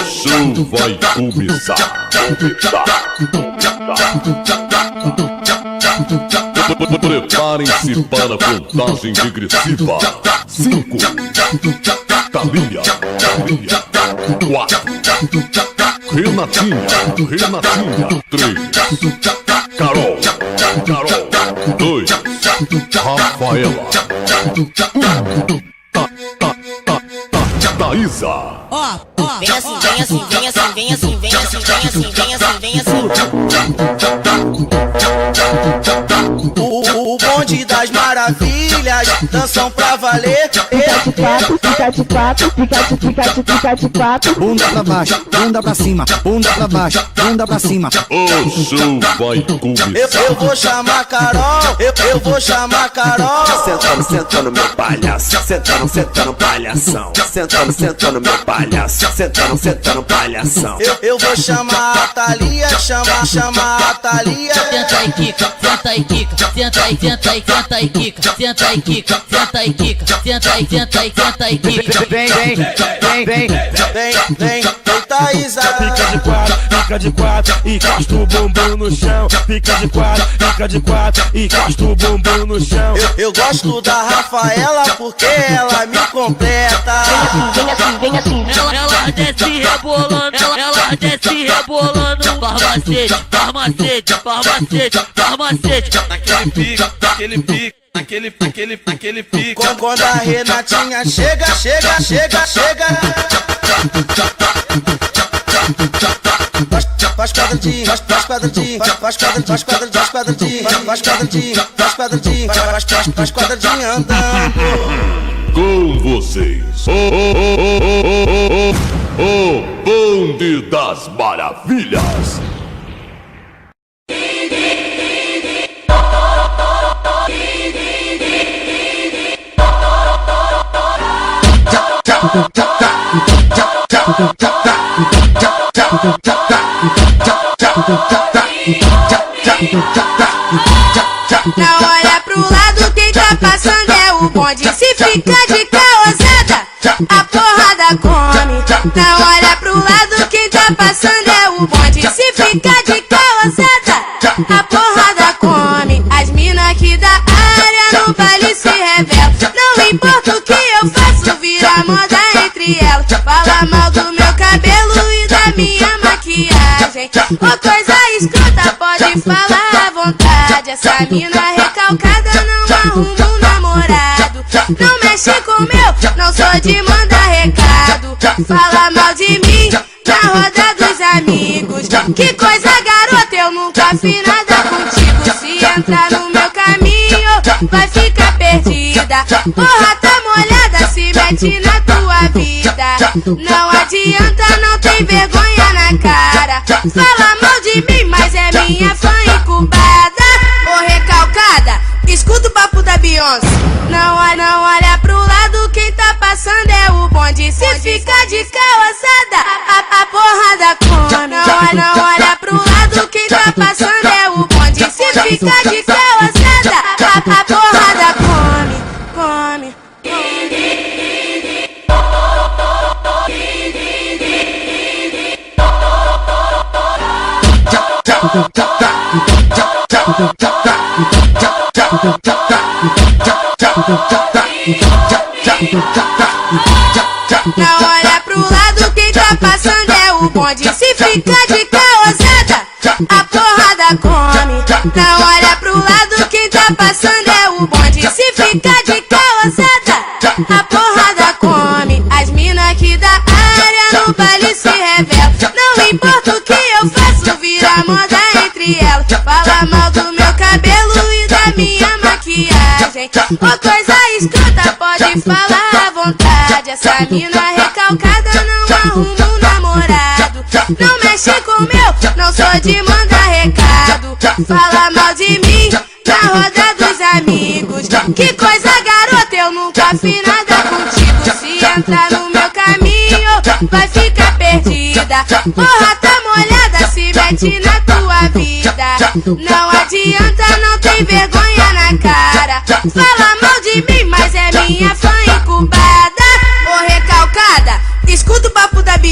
show vai começar. Preparem-se para a contagem regressiva. 5, Thalia, 4, Renatinha, 3, Carol, 2, Rafaela, 1, Thaísa. Vem assim, vem assim, vem assim, vem assim, vem assim, vem assim, vem assim, vem assim. O bonde das maravilhas dançam pra valer. Fica de quatro. Bunda pra baixo, bunda pra cima, bunda pra baixo, bunda pra cima. O show vai começar. Eu vou chamar Carol, eu vou chamar Carol. Sentando meu palhaço, sentando palhação. Sentando meu palhaço, sentando palhação. Eu vou chamar a Thalia, chamar a Thalia. Senta e quica, senta e quica, senta e quica, senta e quica, senta e quica, senta e quica. Vem, Thaísa. Fica de quatro, encosta o bumbum no chão. Fica de quatro, encosta o bumbum no chão. Eu gosto da Rafaela porque ela me completa. Vem assim. Ela desce rebolando, ela desce rebolando. Farmacete. Naquele pique. Quando a Renatinha chega. Faz quadradinho, faz quadradinho andando. Com vocês, o bonde das maravilhas. Não olha pro lado, quem tá passando é o bonde. Se fica de caosada, a porrada come. Não olha pro lado, quem tá passando é o bonde. Se fica de caosada, a porrada come. As mina aqui da área no baile se revelam. Não importa o que eu faço, vira moda entre elas. Fala mal do meu cabelo e da minha maquiagem. Ô coisa escrota, pode falar à vontade. Essa mina recalcada não arruma um namorado. Não mexe com meu, não sou de mandar recado. Fala mal de mim na roda dos amigos. Que coisa garota, eu nunca fiz nada contigo. Se entrar no meu caminho, vai ficar perdida. Porra, tá molhada, se mete na tua vida. Não adianta, não tem vergonha na cara. Fala mal de mim, mas é minha fã incubada. Ô recalcada, escuta o papo da Beyoncé. Não olha pro lado, quem tá passando é o bonde. Se fica de caosada, a porrada come. Não olha pro lado, quem tá passando é o bonde. Se fica de caosada, a porrada come. Não olha pro lado, quem tá passando é o bonde. Se fica de caosada, a porrada come. Não olha pro lado, quem tá passando é o bonde. Se fica de caosada, a porrada come. As mina aqui da área no baile se revelam. Não importa o que eu faço, vira moda entre elas. Fala mal do meu cabelo e da minha maquiagem. Ô coisa escrota, pode falar à vontade. Essa mina recalcada não arruma um namorado. Não mexe com meu, não sou de mandar recado. Fala mal de mim na roda dos amigos. Que coisa garota, eu nunca fiz nada contigo. Se entrar no meu caminho, vai ficar perdida. Porra, tá molhada, se mete na tua vida. Não adianta, não tem vergonha na cara. Fala mal de mim, mas é minha fã incubada.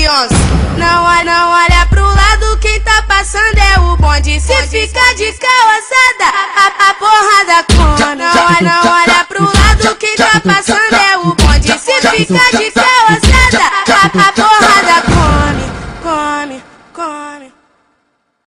Beyoncé. Não olha pro lado, quem tá passando é o bonde. Se fica de caosada, a porrada come. Não olha pro lado, quem tá passando é o bonde. Se fica de caosada, a porrada